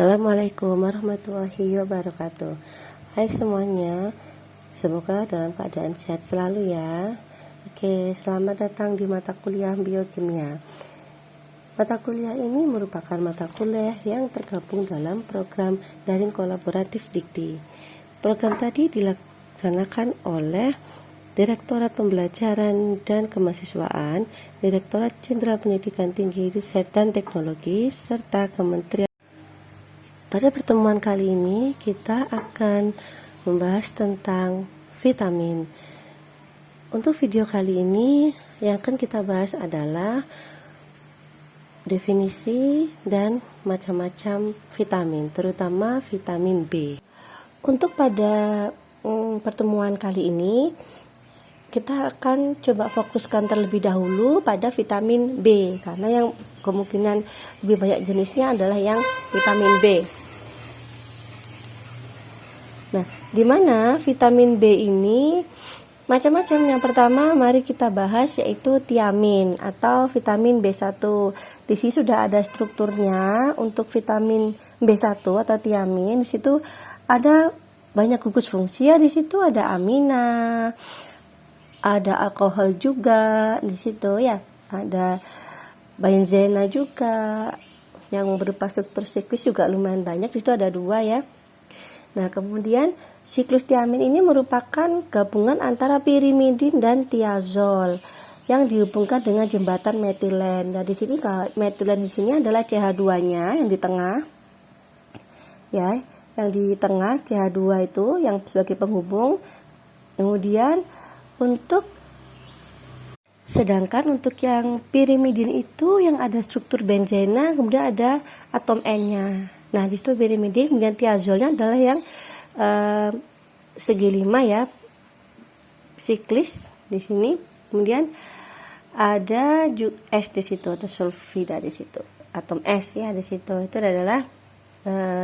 Assalamualaikum warahmatullahi wabarakatuh. Hai semuanya, semoga dalam keadaan sehat selalu ya. Oke, selamat datang di mata kuliah biokimia. Mata kuliah ini merupakan mata kuliah yang tergabung dalam program daring kolaboratif Dikti. Program tadi dilaksanakan oleh Direktorat Pembelajaran dan Kemahasiswaan, Direktorat Jenderal Pendidikan Tinggi, Riset dan Teknologi, serta Kementerian. Pada pertemuan kali ini kita akan membahas tentang vitamin. Untuk video kali ini yang akan kita bahas adalah definisi dan macam-macam vitamin, terutama vitamin B. Untuk pada pertemuan kali ini kita akan coba fokuskan terlebih dahulu pada vitamin B, karena yang kemungkinan lebih banyak jenisnya adalah yang vitamin B. Nah, di mana vitamin B ini macam-macam. Yang pertama mari kita bahas yaitu tiamin atau vitamin B1. Di sini sudah ada strukturnya untuk vitamin B1 atau tiamin. Di situ ada banyak gugus fungsi ya, di situ ada amina, ada alkohol juga di situ ya, ada benzena juga yang berupa struktur siklis juga lumayan banyak. Di situ ada 2 ya. Nah, kemudian siklus tiamin ini merupakan gabungan antara pirimidin dan tiazol yang dihubungkan dengan jembatan metilen. Nah, di sini metilen di sini adalah CH2-nya yang di tengah. Ya, yang di tengah CH2 itu yang sebagai penghubung. Kemudian sedangkan untuk yang pirimidin itu yang ada struktur benzena, kemudian ada atom N-nya. Nah, di situ pirimidin, kemudian tiazolnya adalah yang segi 5 ya, siklis di sini. Kemudian ada S di situ atau sulfida di situ, atom S ya di situ. Itu adalah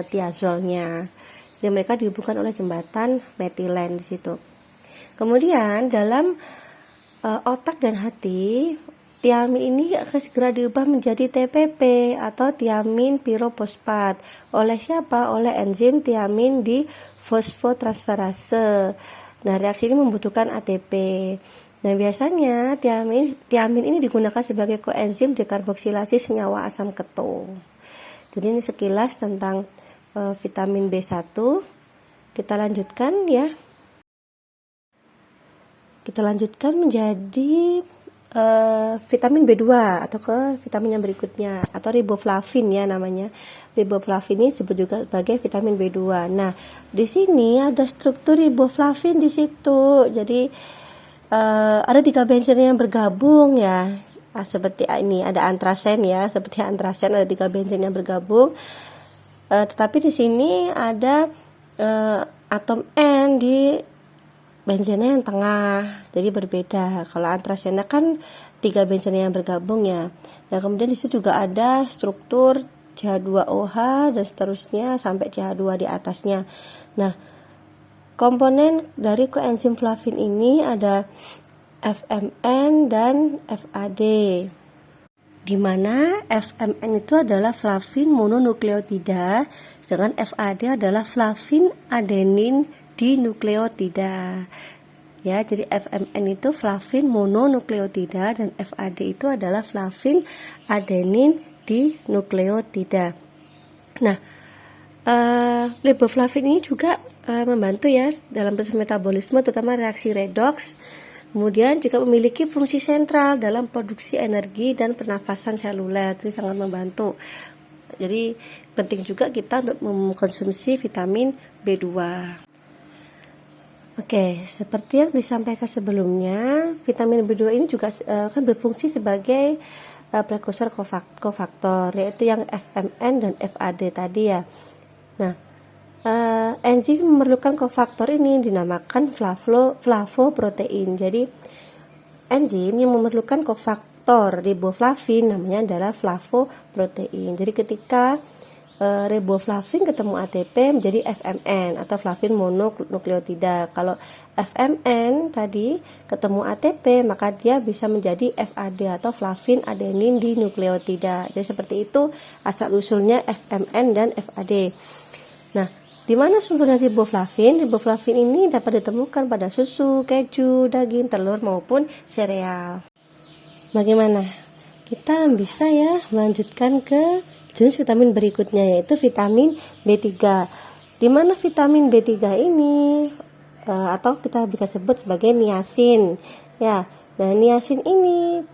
tiazolnya. Jadi mereka dihubungkan oleh jembatan metilen di situ. Kemudian dalam otak dan hati, tiamin ini akan segera diubah menjadi TPP atau tiamin pirofosfat. Oleh siapa? Oleh enzim tiamin di fosfotransferase. Nah, reaksi ini membutuhkan ATP. Nah, biasanya tiamin ini digunakan sebagai koenzim dekarboksilasi senyawa asam keto. Jadi ini sekilas tentang vitamin B1. Kita lanjutkan ya. Kita lanjutkan menjadi vitamin B2 atau ke vitamin yang berikutnya atau riboflavin ya namanya. Riboflavin ini disebut juga sebagai vitamin B2. Nah, di sini ada struktur riboflavin di situ. Jadi ada 3 benzen yang bergabung ya. Seperti ini ada antrasen ya, seperti antrasen ada 3 benzen yang bergabung. Tetapi di sini ada atom N di benzena yang tengah, jadi berbeda. Kalau antrasena kan 3 benzena yang bergabung ya. Nah, kemudian di situ juga ada struktur CH2OH dan seterusnya sampai CH2 di atasnya. Nah, komponen dari koenzim flavin ini ada FMN dan FAD. Di mana FMN itu adalah flavin mononukleotida, sedangkan FAD adalah flavin adenin dinukleotida. Ya, jadi FMN itu flavin mononukleotida dan FAD itu adalah flavin adenin dinukleotida. Nah, riboflavin ini juga membantu ya dalam proses metabolisme, terutama reaksi redoks. Kemudian juga memiliki fungsi sentral dalam produksi energi dan pernafasan seluler, jadi sangat membantu. Jadi penting juga kita untuk mengkonsumsi vitamin B2. Oke, seperti yang disampaikan sebelumnya, vitamin B2 ini juga akan berfungsi sebagai prekursor kofaktor, yaitu yang FMN dan FAD tadi ya. Nah, enzim memerlukan kofaktor ini dinamakan flavoprotein. Jadi enzim yang memerlukan kofaktor riboflavin namanya adalah flavoprotein. Jadi ketika riboflavin ketemu ATP menjadi FMN atau flavin mononukleotida. Kalau FMN tadi ketemu ATP, maka dia bisa menjadi FAD atau flavin adenin dinukleotida. Jadi seperti itu asal usulnya FMN dan FAD. Nah, di mana sumber dari riboflavin? Riboflavin ini dapat ditemukan pada susu, keju, daging, telur maupun sereal. Bagaimana? Kita bisa ya melanjutkan ke jenis vitamin berikutnya, yaitu vitamin B3. Di mana vitamin B3 ini atau kita bisa sebut sebagai niacin ya. Nah, niacin ini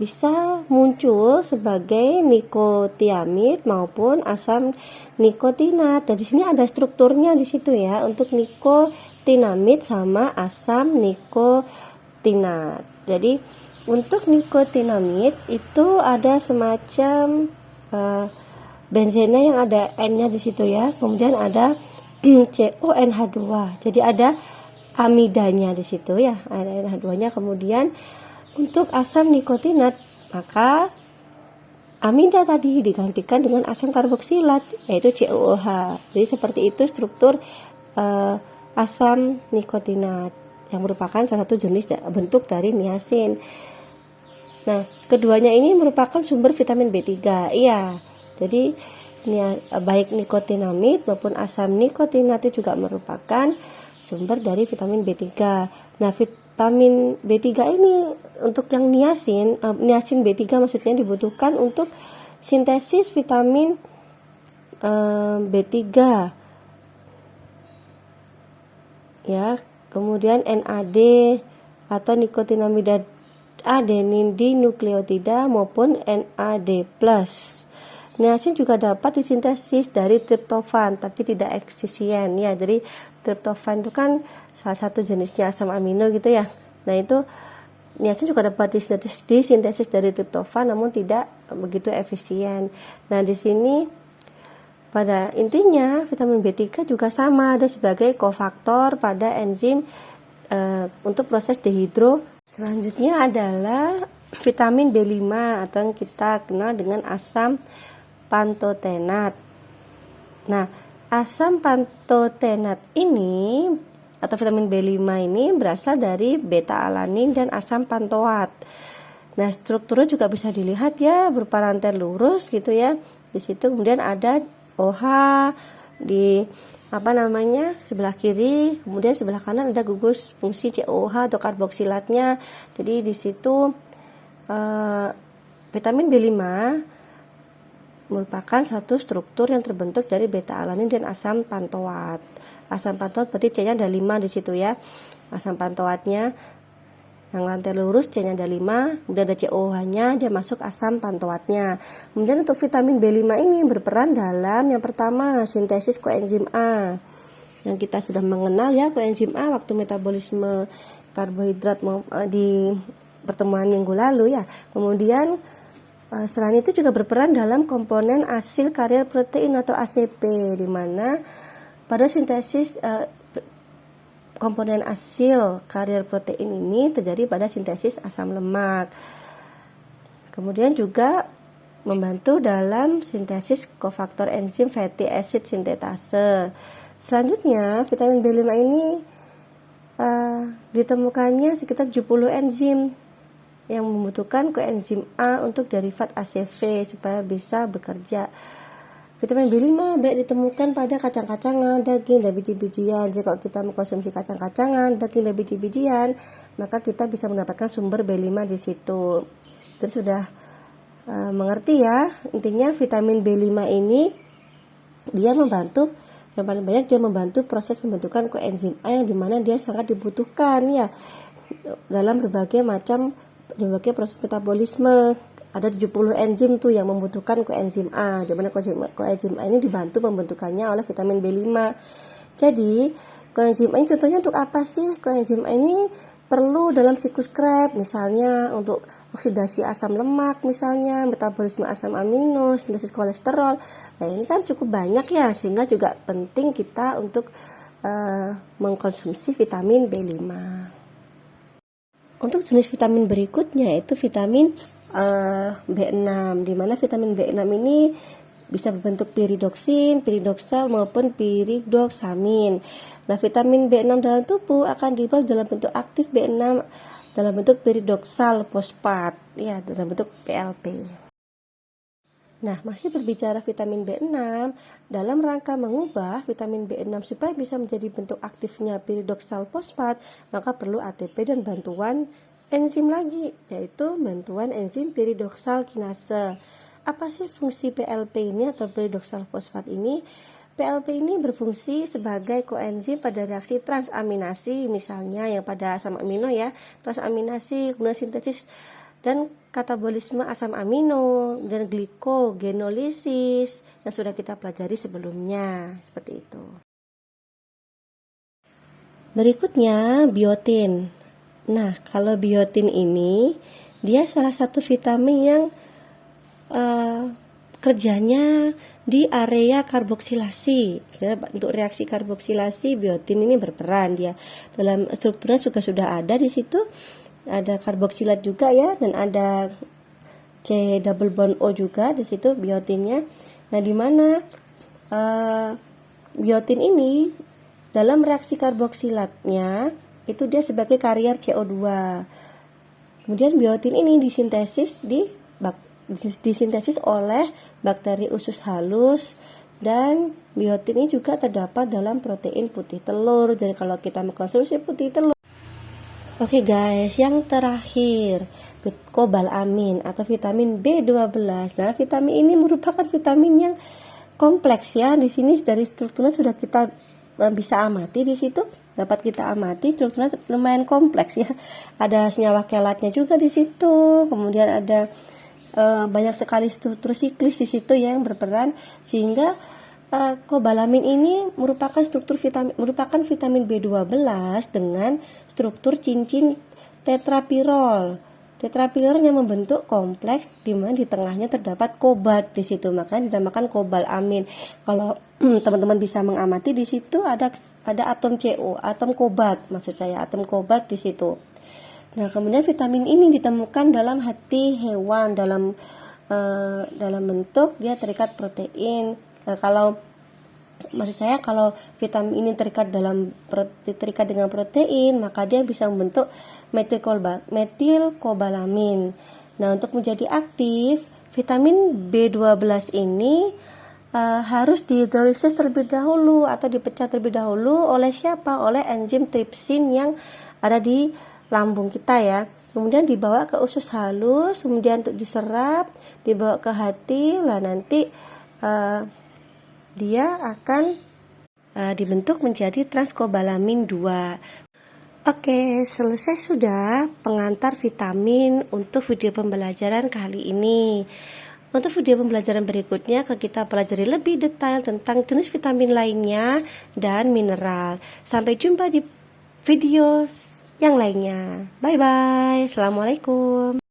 bisa muncul sebagai nikotiamid maupun asam nikotinat. Dan di sini ada strukturnya di situ ya, untuk nikotinamid sama asam nikotinat. Jadi untuk nikotinamid itu ada semacam benzena yang ada N-nya di situ ya. Kemudian ada CONH2. Jadi ada amidanya di situ ya, ada NH2-nya. Kemudian untuk asam nikotinat, maka amida tadi digantikan dengan asam karboksilat yaitu COOH. Jadi seperti itu struktur asam nikotinat yang merupakan salah satu jenis bentuk dari niacin. Nah, keduanya ini merupakan sumber vitamin B3. Iya. Jadi baik nikotinamid maupun asam nikotinat itu juga merupakan sumber dari vitamin B3. Nah, vitamin B3 ini untuk yang niacin B3 maksudnya dibutuhkan untuk sintesis vitamin B3. Ya, kemudian NAD atau nikotinamida adenin dinukleotida maupun NAD+. Niacin juga dapat disintesis dari triptofan tapi tidak efisien ya. Jadi triptofan itu kan salah satu jenisnya asam amino gitu ya. Nah, itu niacin juga dapat disintesis dari triptofan namun tidak begitu efisien. Nah, di sini pada intinya vitamin B3 juga sama, ada sebagai kofaktor pada enzim untuk proses dehidro. Selanjutnya adalah vitamin B5 atau yang kita kenal dengan asam pantotenat. Nah, asam pantotenat ini atau vitamin B5 ini berasal dari beta-alanin dan asam pantoat. Nah, strukturnya juga bisa dilihat ya, berupa rantai lurus gitu ya. Di situ kemudian ada OH di sebelah kiri, kemudian sebelah kanan ada gugus fungsi COOH atau karboksilatnya. Jadi di situ vitamin B5 merupakan satu struktur yang terbentuk dari beta-alanin dan asam pantoat. Asam pantoat berarti C-nya ada 5 di situ ya. Asam pantoatnya yang rantai lurus, C-nya ada 5, kemudian ada COOH-nya, dia masuk asam pantoatnya. Kemudian untuk vitamin B5 ini berperan dalam yang pertama sintesis koenzim A. Yang kita sudah mengenal ya koenzim A waktu metabolisme karbohidrat di pertemuan minggu lalu ya. Kemudian selain itu juga berperan dalam komponen asil karier protein atau ACP, di mana pada sintesis komponen asil karier protein ini terjadi pada sintesis asam lemak. Kemudian juga membantu dalam sintesis kofaktor enzim fatty acid sintetase. Selanjutnya, vitamin B5 ini ditemukannya sekitar 70 enzim yang membutuhkan koenzim A untuk derivat ACV supaya bisa bekerja. Vitamin B5 baik ditemukan pada kacang-kacangan, daging, dan biji-bijian. Jadi kalau kita mengkonsumsi kacang-kacangan, daging, dan biji-bijian, maka kita bisa mendapatkan sumber B5 di situ. Dan sudah mengerti ya, intinya vitamin B5 ini dia membantu, yang paling banyak dia membantu proses pembentukan koenzim A yang dimana dia sangat dibutuhkan ya dalam berbagai proses metabolisme. Ada 70 enzim tuh yang membutuhkan koenzim A, di mana koenzim A ini dibantu pembentukannya oleh vitamin B5. Jadi koenzim A ini contohnya untuk apa sih? Koenzim A ini perlu dalam siklus Krebs, misalnya untuk oksidasi asam lemak, misalnya metabolisme asam amino, sintesis kolesterol. Nah, ini kan cukup banyak ya, sehingga juga penting kita untuk mengkonsumsi vitamin B5. Untuk jenis vitamin berikutnya yaitu vitamin B6, di mana vitamin B6 ini bisa berbentuk piridoksin, piridoksal maupun piridoksamin. Nah, vitamin B6 dalam tubuh akan diubah dalam bentuk aktif B6 dalam bentuk piridoksal fosfat, ya, dalam bentuk PLP. Nah, masih berbicara vitamin B6, dalam rangka mengubah vitamin B6 supaya bisa menjadi bentuk aktifnya piridoksal fosfat, maka perlu ATP dan bantuan enzim lagi, yaitu bantuan enzim piridoksal kinase. Apa sih fungsi PLP ini atau piridoksal fosfat ini? PLP ini berfungsi sebagai koenzim pada reaksi transaminasi, misalnya yang pada asam amino ya, transaminasi, kemudian sintesis dan katabolisme asam amino dan glikogenolisis yang sudah kita pelajari sebelumnya, seperti itu. Berikutnya biotin. Nah, kalau biotin ini dia salah satu vitamin yang kerjanya di area karboksilasi. Untuk reaksi karboksilasi biotin ini berperan, dia dalam strukturnya juga sudah ada di situ. Ada karboksilat juga ya, dan ada C double bond O juga di situ biotinnya. Nah, di mana biotin ini dalam reaksi karboksilatnya itu dia sebagai karier CO2. Kemudian biotin ini disintesis oleh bakteri usus halus, dan biotin ini juga terdapat dalam protein putih telur. Jadi kalau kita mengkonsumsi putih telur. Oke guys, yang terakhir kobalamin atau vitamin B12. Nah, vitamin ini merupakan vitamin yang kompleks ya. Di sini dari strukturnya sudah kita bisa amati di situ. Dapat kita amati strukturnya lumayan kompleks ya. Ada senyawa kelatnya juga di situ. Kemudian ada banyak sekali struktur siklis di situ yang berperan, sehingga kobalamin ini merupakan vitamin B12 dengan struktur cincin tetrapirol. Tetrapirol yang membentuk kompleks di mana di tengahnya terdapat kobalt di situ, makanya dinamakan kobalamin. Kalau teman-teman bisa mengamati di situ ada atom CO, atom kobalt, maksud saya atom kobalt di situ. Nah, kemudian vitamin ini ditemukan dalam hati hewan dalam bentuk dia terikat protein. Kalau vitamin ini terikat dengan protein, maka dia bisa membentuk metilkobalamin. Nah, untuk menjadi aktif, vitamin B12 ini harus dihidrolisis terlebih dahulu atau dipecah terlebih dahulu oleh siapa? Oleh enzim tripsin yang ada di lambung kita ya. Kemudian dibawa ke usus halus, kemudian untuk diserap, dibawa ke hati, lah nanti dia akan dibentuk menjadi transkobalamin 2. Oke, selesai sudah pengantar vitamin untuk video pembelajaran kali ini. Untuk video pembelajaran berikutnya kita pelajari lebih detail tentang jenis vitamin lainnya dan mineral. Sampai jumpa di video yang lainnya. Bye bye. Assalamualaikum.